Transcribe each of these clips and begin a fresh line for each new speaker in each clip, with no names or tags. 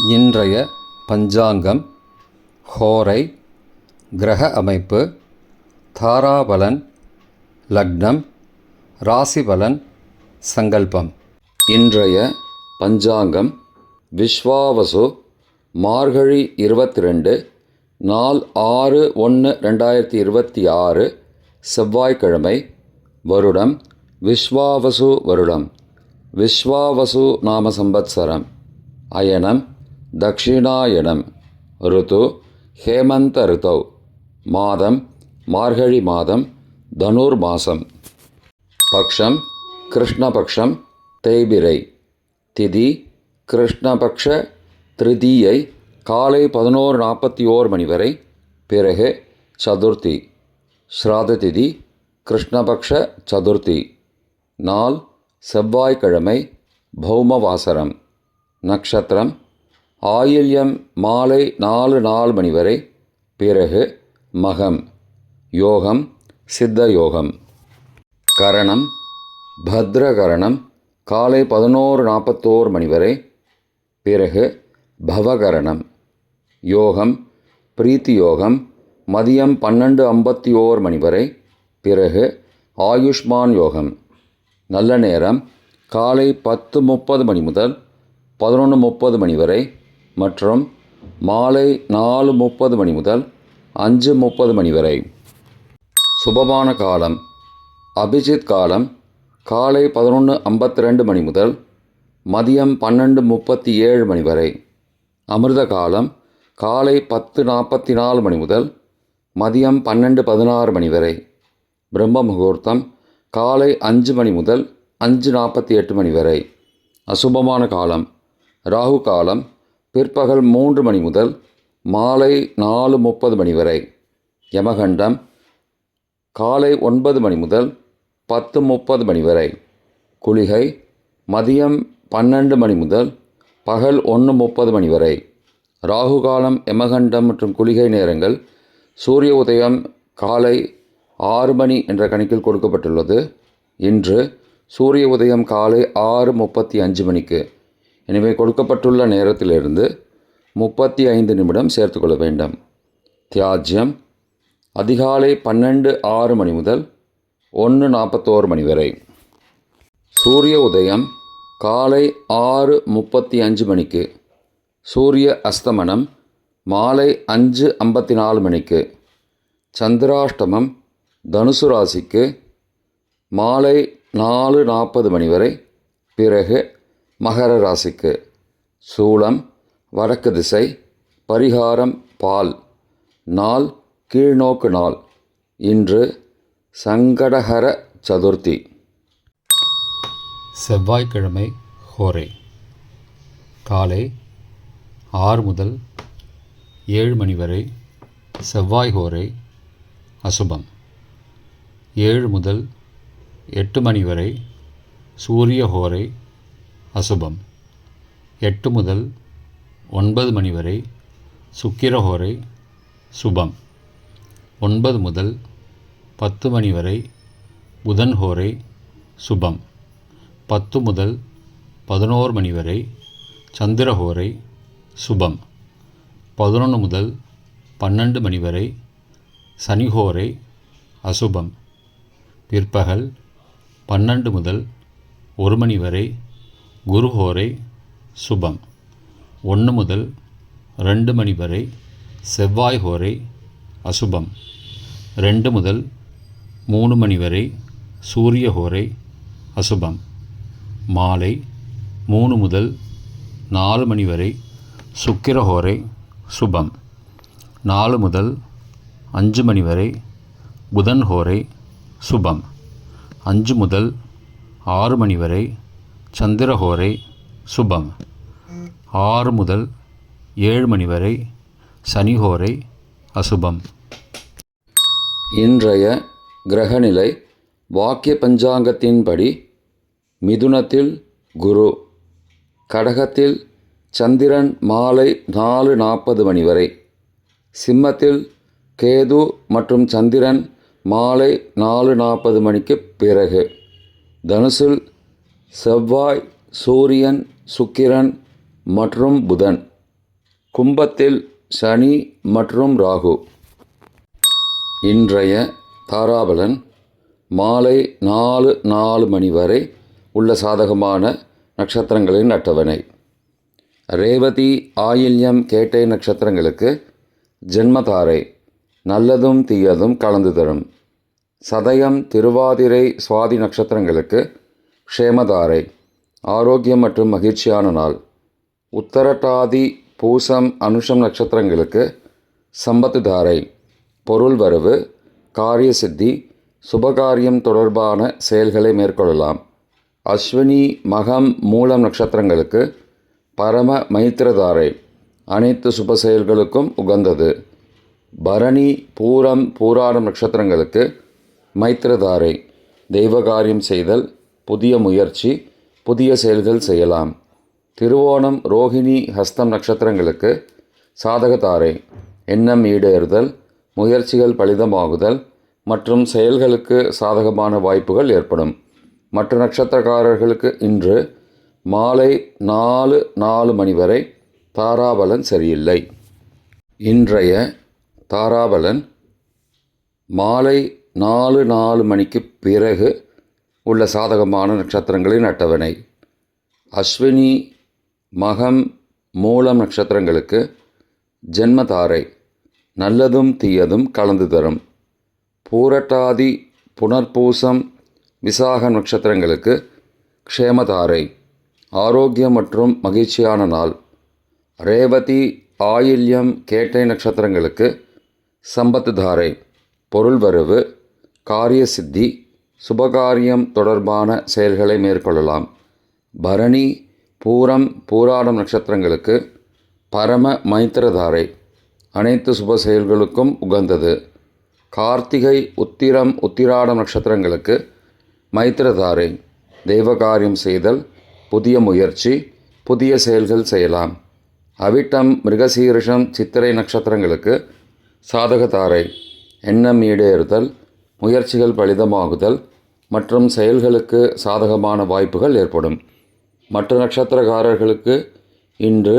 இன்றைய பஞ்சாங்கம், ஹோரை, கிரக அமைப்பு, தாராபலன், லக்னம், ராசிபலன், சங்கல்பம். இன்றைய பஞ்சாங்கம் விஸ்வாவசு, மார்கழி 22, நாள் 6/1/2026, செவ்வாய்க்கிழமை. வருடம் விஸ்வாவசு வருடம். விஸ்வாவசு நாம சம்பத்சரம். அயனம் தக்ஷிணாயனம். ருது ஹேமந்த ருதௌ. மாதம் மார்கழி மாதம், தனுர் மாதம். பக்ஷம் கிருஷ்ணபக்ஷம், தேய்பிரை. திதி கிருஷ்ணபக்ஷ திருதியை காலை 11:41 மணி வரை, பிறகு சதுர்த்தி. ஸ்ராத திதி கிருஷ்ணபக்ஷ சதுர்த்தி. நாள் செவ்வாய்க்கிழமை, பௌமவாசரம். நக்ஷத்திரம் ஆயில்யம் மாலை 4:04 மணி வரை, பிறகு மகம். யோகம் சித்த யோகம். கரணம் பத்ரகரணம் காலை 11:41 மணி வரை, பிறகு பவகரணம். யோகம் பிரீத்தி யோகம் மதியம் 12:51 மணி வரை, பிறகு ஆயுஷ்மான் யோகம். நல்ல நேரம் காலை 10:30 மணி முதல் 11:30 மணி வரை மற்றும் மாலை 4:30 மணி முதல் 5:30 மணி வரை. சுபமான காலம் அபிஜித் காலம் காலை 11:52 மணி முதல் மதியம் 12:37 மணி வரை. அமிர்த காலம் காலை 10:44 மணி முதல் மதியம் 12:16 மணி வரை. பிரம்ம முகூர்த்தம் காலை 5 மணி முதல் 5:48 மணி வரை. அசுபமான காலம் ராகு காலம் பிற்பகல் 3 மணி முதல் மாலை 4:30 மணி வரை. யமகண்டம் காலை 9 மணி முதல் 10:30 மணி வரை. குளிகை மதியம் 12 மணி முதல் பகல் 1:30 மணி வரை. ராகு காலம், யமகண்டம் மற்றும் குளிகை நேரங்கள் சூரிய உதயம் காலை 6 மணி என்ற கணக்கில் கொடுக்கப்பட்டுள்ளது. இன்று சூரிய உதயம் காலை 6:35 மணிக்கு. எனவே கொடுக்கப்பட்டுள்ள நேரத்திலிருந்து 35 நிமிடம் சேர்த்துக்கொள்ள வேண்டும். தியாஜ்யம் அதிகாலை 12:06 மணி முதல் 1:41 மணி வரை. சூரிய உதயம் காலை 6:35 மணிக்கு. சூரிய அஸ்தமனம் மாலை 5:54 மணிக்கு. சந்திராஷ்டமம் தனுசு ராசிக்கு மாலை 4:40 மணி வரை, பிறகு மகர ராசிக்கு. சூலம் வடக்கு திசை. பரிகாரம் பால். நாள் கீழ்நோக்கு நாள். இன்று சங்கடஹர சதுர்த்தி.
செவ்வாய்க்கிழமை ஹோரை காலை 6 முதல் 7 மணி வரை செவ்வாய் ஹோரை அசுபம். 7 முதல் 8 மணி வரை சூரிய ஹோரை அசுபம். 8 முதல் 9 மணி வரை சுக்கிரஹோரை சுபம். 9 முதல் 10 மணி வரை புதன் ஹோரை சுபம். 10 முதல் 11 மணி வரை சந்திரஹோரை சுபம். 11 முதல் 12 மணி வரை சனிஹோரை அசுபம். பிற்பகல் 12 முதல் 1 மணி வரை குருஹோரை சுபம். 1 முதல் 2 மணி வரை செவ்வாய் ஹோரை அசுபம். 2 முதல் 3 மணி வரை சூரிய ஹோரை அசுபம். மாலை 3 முதல் 4 மணி வரை சுக்கிர ஹோரை சுபம். 4 முதல் 5 மணி வரை புதன் ஹோரை சுபம். 5 முதல் 6 மணி வரை சந்திரஹோரை சுபம். 6 முதல் 7 மணி வரை சனிஹோரை அசுபம்.
இன்றைய கிரகநிலை வாக்கிய பஞ்சாங்கத்தின்படி மிதுனத்தில் குரு, கடகத்தில் சந்திரன் மாலை 4:40 மணி வரை, சிம்மத்தில் கேது மற்றும் சந்திரன் மாலை 4:40 மணிக்கு பிறகு, தனுசில் செவ்வாய், சூரியன், சுக்கிரன் மற்றும் புதன் கும்பத்தில் சனி மற்றும் ராகு. இன்றைய தாராபலன் மாலை 4:04 மணி வரை உள்ள சாதகமான நட்சத்திரங்களின் அட்டவணை. ரேவதி, ஆயில்யம், கேட்டை நட்சத்திரங்களுக்கு ஜென்மதாரை நல்லதும் தீயதும் கலந்து தரும். சதயம், திருவாதிரை, சுவாதி நட்சத்திரங்களுக்கு க்ஷேமதாரை ஆரோக்கியம் மற்றும் மகிழ்ச்சியான நாள். உத்தரட்டாதி, பூசம், அனுஷம் நட்சத்திரங்களுக்கு சம்பத்து தாரை பொருள் வரவு, காரிய சித்தி, சுபகாரியம் தொடர்பான செயல்களை மேற்கொள்ளலாம். அஸ்வினி, மகம், மூலம் நட்சத்திரங்களுக்கு பரம மைத்திரதாரை அனைத்து சுப செயல்களுக்கும் உகந்தது. பரணி, பூரம், பூராடம் நட்சத்திரங்களுக்கு மைத்திரதாரை தெய்வகாரியம் செய்தல், புதிய முயற்சி, புதிய செயல்கள் செய்யலாம். திருவோணம், ரோகிணி, ஹஸ்தம் நட்சத்திரங்களுக்கு சாதகதாரை எண்ணம் ஈடேறுதல், முயற்சிகள் பலிதமாகுதல் மற்றும் செயல்களுக்கு சாதகமான வாய்ப்புகள் ஏற்படும். மற்ற நட்சத்திரக்காரர்களுக்கு இன்று மாலை 4:04 மணி வரை தாராபலன் சரியில்லை. இன்றைய தாராபலன் மாலை 4:04 மணிக்கு பிறகு உள்ள சாதகமான நட்சத்திரங்களின் அட்டவணை. அஸ்வினி, மகம், மூலம் நட்சத்திரங்களுக்கு ஜென்மதாரை நல்லதும் தீயதும் கலந்து தரும். பூரட்டாதி, புனர்பூசம், விசாகம் நட்சத்திரங்களுக்கு க்ஷேமதாரை ஆரோக்கியம் மற்றும் மகிழ்ச்சியான நாள். ரேவதி, ஆயில்யம், கேட்டை நட்சத்திரங்களுக்கு சம்பத்து தாரை பொருள் வரவு, காரிய சித்தி, சுபகாரியம் தொடர்பான செயல்களை மேற்கொள்ளலாம். பரணி, பூரம், பூராடம் நட்சத்திரங்களுக்கு பரம மைத்திரதாரை அனைத்து சுப செயல்களுக்கும் உகந்தது. கார்த்திகை, உத்திரம், உத்திராடம் நட்சத்திரங்களுக்கு மைத்திரதாரை தெய்வகாரியம் செய்தல், புதிய முயற்சி, புதிய செயல்கள் செய்யலாம். அவிட்டம், மிருகசீரிஷம், சித்திரை நட்சத்திரங்களுக்கு சாதகதாரை எண்ணம் ஈடேறுதல், முயற்சிகள் பலிதமாகுதல் மற்றும் செயல்களுக்கு சாதகமான வாய்ப்புகள் ஏற்படும். மற்ற நட்சத்திரக்காரர்களுக்கு இன்று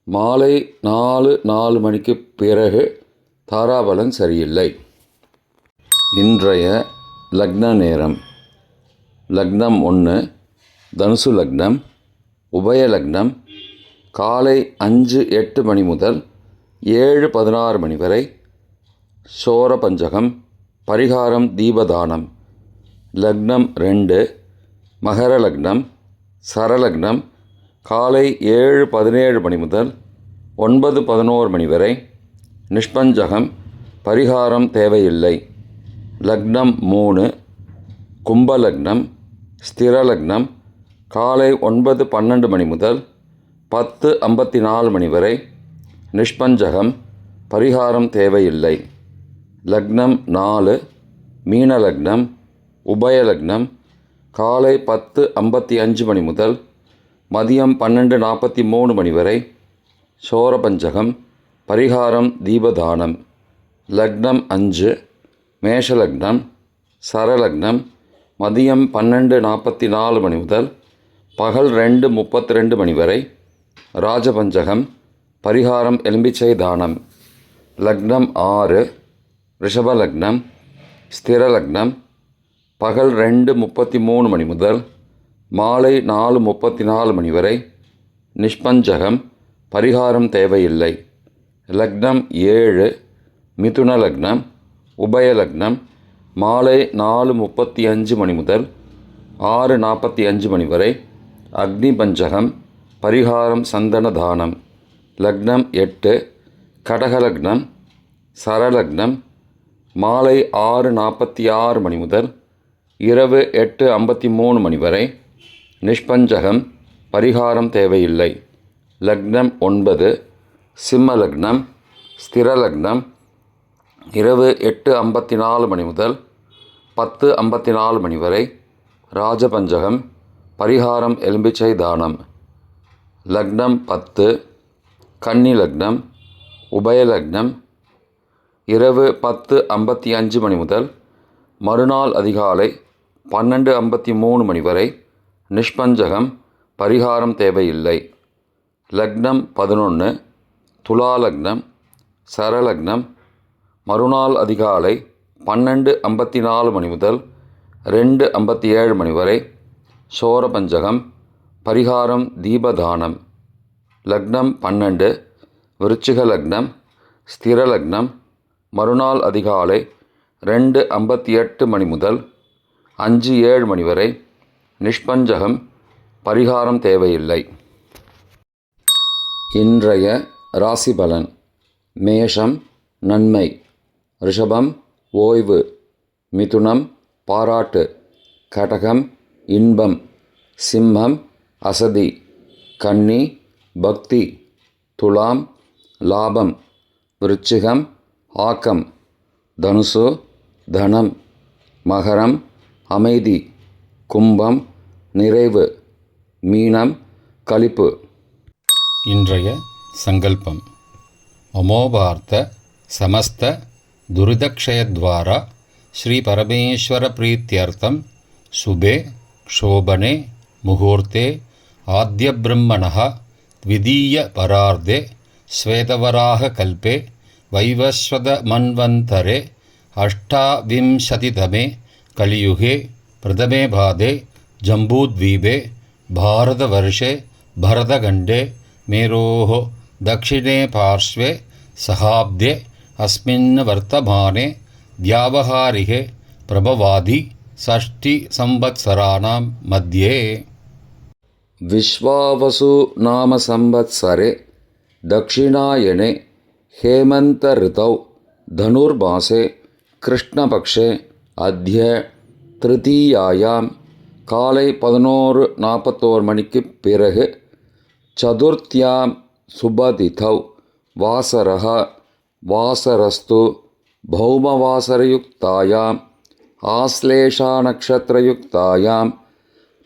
மாலை 4:04 மணிக்கு பிறகு தாராபலன் சரியில்லை. இன்றைய லக்ன நேரம். லக்னம் 1 தனுசு லக்னம். உபய லக்னம் காலை 5:08 மணி முதல் 7:16 மணி வரை. சோர பஞ்சகம். பரிகாரம் தீபதானம். லக்னம் 2 மகர லக்னம். சரலக்னம் காலை 7:17 மணி முதல் 9:11 மணி வரை. நிஷ்பஞ்சகம். பரிகாரம் தேவையில்லை. லக்னம் 3 கும்பலக்னம். ஸ்திரலக்னம் காலை 9:12 மணி முதல் 10:54 மணி வரை. நிஷ்பஞ்சகம். பரிகாரம் தேவையில்லை. லக்னம் 4 மீனலக்னம். உபயலக்னம் காலை 10:55 மணி முதல் மதியம் 12:43 மணி வரை. சோரபஞ்சகம். பரிகாரம் தீபதானம். லக்னம் 5 மேஷலக்னம். சரலக்னம் மதியம் 12:44 மணி முதல் பகல் 2:32 மணி வரை. ராஜபஞ்சகம். பரிகாரம் எலும்பிச்சை தானம். லக்னம் 6 ரிஷபலக்னம். ஸ்திரலக்னம் பகல் 2:33 மணி முதல் மாலை 4:34 மணி வரை. நிஷ்பஞ்சகம். பரிகாரம் தேவையில்லை. லக்னம் 7 மிதுன லக்னம். உபயலக்னம் மாலை 4:35 மணி முதல் 6:45 மணி வரை. அக்னி பஞ்சகம். பரிகாரம் சந்தன தானம். லக்னம் 8 கடகலக்னம். சரலக்னம் மாலை 6:46 மணி முதல் இரவு 8:53 மணி வரை. நிஷ்பஞ்சகம். பரிகாரம் தேவையில்லை. லக்னம் 9 சிம்ம லக்னம். ஸ்திரலக்னம் இரவு 8:54 மணி முதல் 10:54 மணி வரை. ராஜபஞ்சகம். பரிகாரம் எலும்பிச்சை தானம். லக்னம் 10 கன்னி லக்னம். உபயலக்னம் இரவு 10:55 மணி முதல் மறுநாள் அதிகாலை 12:53 மணி வரை. நிஷ்பஞ்சகம். பரிகாரம் தேவையில்லை. லக்னம் 11 துலா லக்னம், சரலக்னம். மறுநாள் அதிகாலை 12:54 மணி முதல் 2:57 மணி வரை சோரபஞ்சகம். பரிகாரம் தீபதானம். லக்னம் 12, விருச்சிக லக்னம், ஸ்திர லக்னம். மறுநாள் அதிகாலை 2:58 மணி முதல் 5:07 மணி வரை நிஷ்பஞ்சகம். பரிகாரம் தேவையில்லை. இன்றைய ராசி பலன். மேஷம் நன்மை, ரிஷபம் ஓய்வு, மிதுனம் பாராட்டு, கடகம் இன்பம், சிம்மம் அசதி, கன்னி பக்தி, துலாம் லாபம், விருச்சிகம் ஆக்கம், தனுசு தனம், மகரம் அமைதி, கும்பம் நிறைவு, மீனம் களிப்பு.
இன்றைய சங்கல்பம். அமோபார்த்த சமஸ்த துரிதக்ஷயத்வாரா ஸ்ரீ பரமேஸ்வர பிரீத்தியர்த்தம் சுபே க்ஷோபனே முகூர்த்தே ஆத்ய பிரம்மணः த்விதீய பரார்த்தே ஸ்வேதவராக கல்பே வைவஸ்வத மன்வந்தரே அஷ்டாவிம்சதிதமே கலியுகே பிரதமே பாதே ஜம்பூத்வீபே பாரதவர்ஷே பரதகண்டே மேரோः दक्षिणे पार्श्वे सहाब्दे अस्मिन् वर्तमाने व्यावहारिके प्रभवादि षष्टिसंवत्सराणां मध्ये.
विश्वावसु नाम संवत्सरे दक्षिणायने हेमंत ऋतौ धनुर्मासे कृष्णपक्षे अद्य तृतीयायां காலை 11:41 மணிக்கு பிறகு சதுர்த்தியாம் சுபதிதௌ வாசரः வாசரஸ்து பௌமவாசரயுக்தாயாம் ஆஸ்லேஷா நக்ஷத்ரயுக்தாயாம்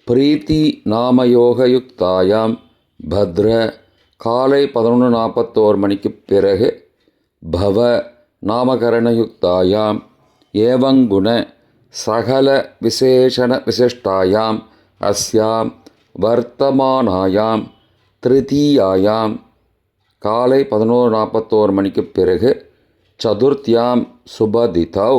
பிரீத்தி நாமயோகயுக்தாயாம் பத்ர காலை 11:41 மணிக்கு பிறகு பவ நாமகரணயுக்தாயாம் ஏவங்குண சகல விசேஷண விசிஷ்டாயாம் அஸ்யாம் வர்த்தமானாயாம் திருத்தீயாயாம் காலை 11:41 மணிக்கு பிறகு சதுர்த்தியாம் சுபதிதௌ